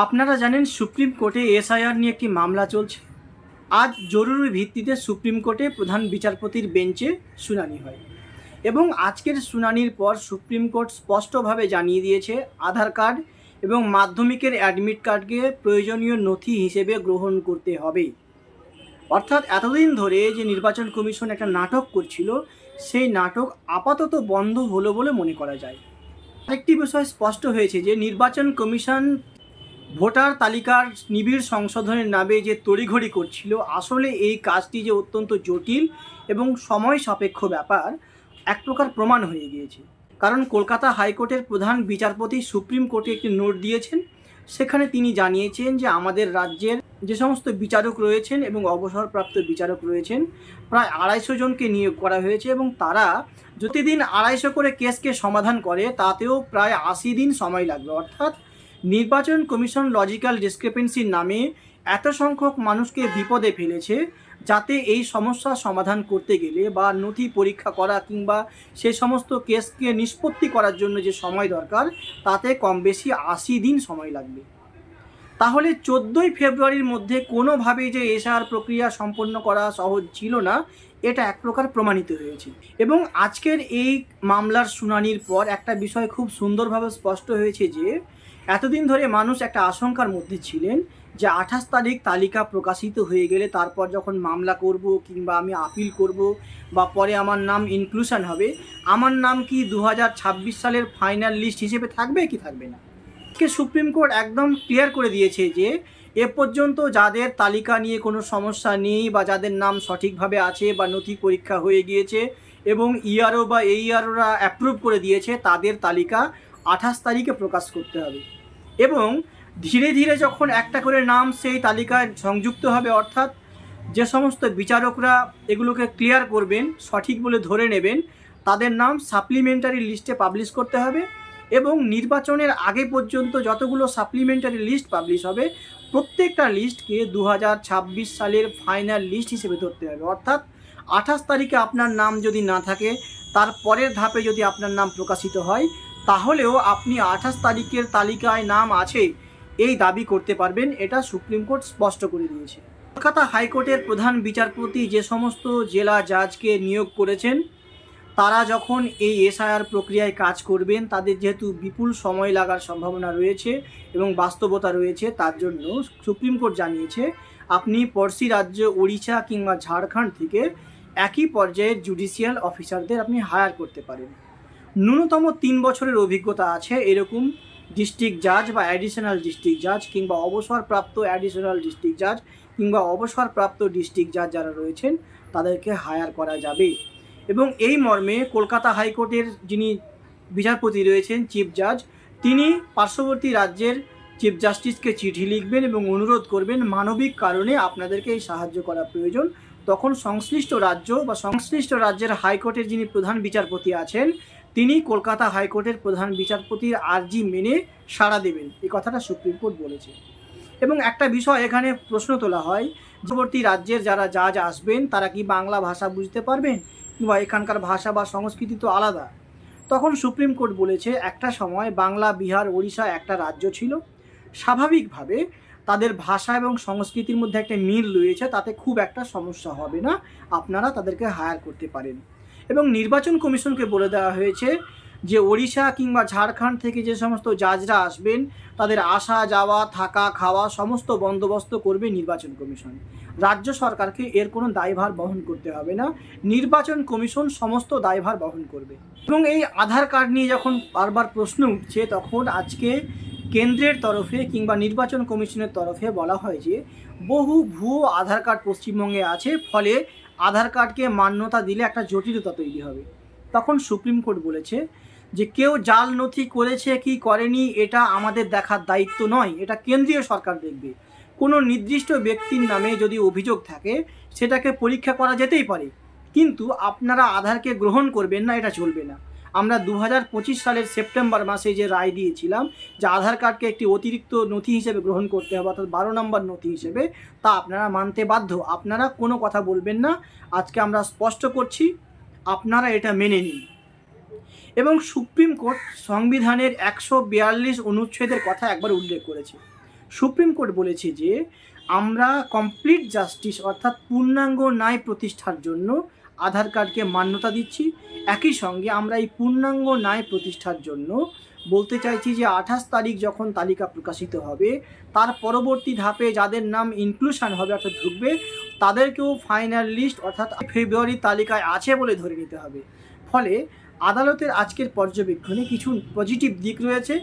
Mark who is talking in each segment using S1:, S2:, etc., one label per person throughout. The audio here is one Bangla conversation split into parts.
S1: আপনারা জানেন সুপ্রিম কোর্টে এসআইআর নিয়ে একটি মামলা চলছে। আজ জরুরি ভিত্তিতে সুপ্রিম কোর্টে প্রধান বিচারপতির বেঞ্চে শুনানি হয় এবং আজকের শুনানির পর সুপ্রিম কোর্ট স্পষ্টভাবে জানিয়ে দিয়েছে আধার কার্ড এবং মাধ্যমিকের অ্যাডমিট কার্ডকে প্রয়োজনীয় নথি হিসেবে গ্রহণ করতে হবে। অর্থাৎ এতদিন ধরে যে নির্বাচন কমিশন একটা নাটক করছিল, সেই নাটক আপাতত বন্ধ হলো বলে মনে করা যায়। আরেকটি বিষয় স্পষ্ট হয়েছে যে নির্বাচন কমিশন ভোটার তালিকার নিবিড় সংশোধনের নামে যে তড়িঘড়ি করছিল, আসলে এই কাজটি যে অত্যন্ত জটিল এবং সময় সাপেক্ষ ব্যাপার এক প্রকার প্রমাণ হয়ে গিয়েছে। কারণ কলকাতা হাইকোর্টের প্রধান বিচারপতি সুপ্রিম কোর্টে একটি নোট দিয়েছেন, সেখানে তিনি জানিয়েছেন যে আমাদের রাজ্যের যে সমস্ত বিচারক রয়েছেন এবং অবসরপ্রাপ্ত বিচারক রয়েছেন প্রায় 250 জনকে নিয়োগ করা হয়েছে এবং তারা প্রতিদিন 250 করে কেসকে সমাধান করে, তাতেও প্রায় 80 দিন সময় লাগবে। অর্থাৎ নির্বাচন কমিশন লজিক্যাল ডিসক্রিপেন্সির নামে এত সংখ্যক মানুষকে বিপদে ফেলেছে, যাতে এই সমস্যার সমাধান করতে গেলে বা নথি পরীক্ষা করা কিংবা সেই সমস্ত কেসকে নিষ্পত্তি করার জন্য যে সময় দরকার, তাতে কম বেশি 80 দিন সময় লাগবে। তাহলে 14ই ফেব্রুয়ারির মধ্যে কোনোভাবেই যে এসআর প্রক্রিয়া সম্পন্ন করা সহজ ছিল না, এটা এক প্রকার প্রমাণিত হয়েছে। এবং আজকের এই মামলার শুনানির পর একটা বিষয় খুব সুন্দরভাবে স্পষ্ট হয়েছে যে এতদিন ধরে মানুষ একটা আশঙ্কার মধ্যে ছিলেন যে 28 তারিখ তালিকা প্রকাশিত হয়ে গেলে তারপর যখন মামলা করব কিংবা আমি আপিল করব বা পরে আমার নাম ইনক্লুশন হবে, আমার নাম কি 2026 সালের ফাইনাল লিস্ট হিসেবে থাকবে কি থাকবে না। সুপ্রিম কোর্ট একদম ক্লিয়ার করে দিয়েছে যে এ পর্যন্ত যাদের তালিকা নিয়ে কোনো সমস্যা নেই বা যাদের নাম সঠিকভাবে আছে বা নথি পরীক্ষা হয়ে গিয়েছে এবং ইআরও বা এইআরওরা অ্যাপ্রুভ করে দিয়েছে, তাদের তালিকা 28 তারিখে প্রকাশ করতে হবে। এবং ধীরে ধীরে যখন একটা করে নাম সেই তালিকায় সংযুক্ত হবে, অর্থাৎ যে সমস্ত বিচারকরা এগুলোকে ক্লিয়ার করবেন, সঠিক বলে ধরে নেবেন, তাদের নাম সাপ্লিমেন্টারি লিস্টে পাবলিশ করতে হবে। এবং নির্বাচনের আগে পর্যন্ত যতগুলো সাপ্লিমেন্টারি লিস্ট পাবলিশ হবে, প্রত্যেকটা লিস্টকে 2026 সালের ফাইনাল লিস্ট হিসেবে ধরতে হবে। অর্থাৎ 28 তারিখে আপনার নাম যদি না থাকে, তার পরের ধাপে যদি আপনার নাম প্রকাশিত হয়, তাহলেও আপনি 28 তারিখের তালিকায় নাম আছে এই দাবি করতে পারবেন। এটা সুপ্রিম কোর্ট স্পষ্ট করে দিয়েছে। কলকাতা হাইকোর্টের প্রধান বিচারপতি যে সমস্ত জেলা জাজকে নিয়োগ করেছেন, তারা যখন এই এসআইআর প্রক্রিয়ায় কাজ করবেন, তাদের যেহেতু বিপুল সময় লাগার সম্ভাবনা রয়েছে এবং বাস্তবতা রয়েছে, তার জন্য সুপ্রিম কোর্ট জানিয়েছে আপনি পড়শি রাজ্য ওড়িশা কিংবা ঝাড়খণ্ড থেকে একই পর্যায়ের জুডিশিয়াল অফিসারদের আপনি হায়ার করতে পারেন। ন্যূনতম 3 বছরের অভিজ্ঞতা আছে এরকম ডিস্ট্রিক্ট জাজ বা অ্যাডিশনাল ডিস্ট্রিক্ট জাজ কিংবা অবসরপ্রাপ্ত অ্যাডিশনাল ডিস্ট্রিক্ট জাজ কিংবা অবসরপ্রাপ্ত ডিস্ট্রিক্ট জাজ যারা রয়েছেন, তাদেরকে হায়ার করা যাবে। এবং এই মর্মে কলকাতা হাইকোর্টের যিনি বিচারপতি রয়েছেন চিফ জাজ, তিনি পার্শ্ববর্তী রাজ্যের চিফ জাস্টিসকে চিঠি লিখবেন এবং অনুরোধ করবেন মানবিক কারণে আপনাদেরকে এই সাহায্য করা প্রয়োজন। তখন সংশ্লিষ্ট রাজ্য বা সংশ্লিষ্ট রাজ্যের হাইকোর্টের যিনি প্রধান বিচারপতি আছেন, তিনি কলকাতা হাইকোর্টের প্রধান বিচারপতির আর্জি মেনে সাড়া দেবেন, এই কথাটা সুপ্রিম কোর্ট বলেছে। এবং একটা বিষয় এখানে প্রশ্ন তোলা হয়, পরবর্তী রাজ্যের যারা জাজ আসবেন তারা কি বাংলা ভাষা বুঝতে পারবেন কিংবা এখানকার ভাষা বা সংস্কৃতি তো আলাদা। তখন সুপ্রিম কোর্ট বলেছে একটা সময় বাংলা, বিহার, ওড়িশা একটা রাজ্য ছিল, স্বাভাবিকভাবে তাদের ভাষা এবং সংস্কৃতির মধ্যে একটা মিল রয়েছে, তাতে খুব একটা সমস্যা হবে না, আপনারা তাদেরকে হায়ার করতে পারেন। এবং নির্বাচন কমিশনকে বলে দেওয়া হয়েছে যে ওড়িশা কিংবা ঝাড়খণ্ড থেকে যে সমস্ত জাজরা আসবেন, তাদের আসা যাওয়া থাকা খাওয়া সমস্ত বন্দোবস্ত করবে নির্বাচন কমিশন। রাজ্য সরকারকে এর কোনো দায়ভার বহন করতে হবে না, নির্বাচন কমিশন সমস্ত দায়ভার বহন করবে। এবং এই আধার কার্ড নিয়ে যখন বারবার প্রশ্ন উঠছে, তখন আজকে কেন্দ্রের তরফে কিংবা নির্বাচন কমিশনের তরফে বলা হয় যে বহু ভুয়ো আধার কার্ড পশ্চিমবঙ্গে আছে, ফলে আধার কার্ডকে মান্যতা দিলে একটা জটিলতা তৈরি হবে। তখন সুপ্রিম কোর্ট বলেছে যে কেউ জাল নথি করেছে কি করেনি এটা আমাদের দেখার দায়িত্ব নয়, এটা কেন্দ্রীয় সরকার দেখবে। কোনো নির্দিষ্ট ব্যক্তির নামে যদি অভিযোগ থাকে, সেটাকে পরীক্ষা করা যেতেই পারে, কিন্তু আপনারা আধারকে গ্রহণ করবেন না, এটা চলবে না। আমরা 2025 সালের সেপ্টেম্বর মাসে যে রায় দিয়েছিলাম যে আধার কার্ডকে একটি অতিরিক্ত নথি হিসেবে গ্রহণ করতে হবে, অর্থাৎ 12 নম্বর নথি হিসেবে, তা আপনারা মানতে বাধ্য। আপনারা কোনো কথা বলবেন না, আজকে আমরা স্পষ্ট করছি, আপনারা এটা মেনে নিন। এবং সুপ্রিম কোর্ট সংবিধানের 142 অনুচ্ছেদের কথা একবার উল্লেখ করেছে। সুপ্রিম কোর্ট বলেছে যে আমরা কমপ্লিট জাস্টিস অর্থাৎ পূর্ণাঙ্গ ন্যায় প্রতিষ্ঠার জন্য আধার কার্ডকে মান্যতা দিচ্ছি। একই সঙ্গে আমরা এই পূর্ণাঙ্গ ন্যায় প্রতিষ্ঠার জন্য বলতে চাইছি যে 28 তারিখ যখন তালিকা প্রকাশিত হবে তার পরবর্তী ধাপে যাদের নাম ইনক্লুশন হবে অর্থাৎ ঢুকবে তাদেরকেও ফাইনাল লিস্ট অর্থাৎ ফেব্রুয়ারি তালিকায় আছে বলে ধরে নিতে হবে। ফলে আদালতের আজকের পর্যবেক্ষণে কিছু পজিটিভ দিক রয়েছে।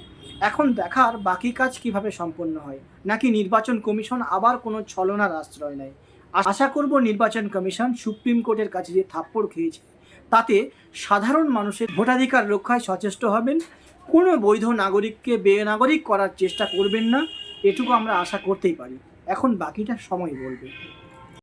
S1: এখন দেখার বাকি কাজ কিভাবে সম্পন্ন হয়, নাকি নির্বাচন কমিশন আবার কোনো ছলনার আশ্রয় নেয়। আশা করব নির্বাচন কমিশন সুপ্রিম কোর্টের কাছে যে থাপ্পড় খেয়েছে তাতে সাধারণ মানুষের ভোটাধিকার রক্ষায় সচেষ্ট হবেন, কোনো বৈধ নাগরিককে বেনাগরিক করার চেষ্টা করবেন না, এটুকু আমরা আশা করতেই পারি। এখন বাকিটা সময় বলবে।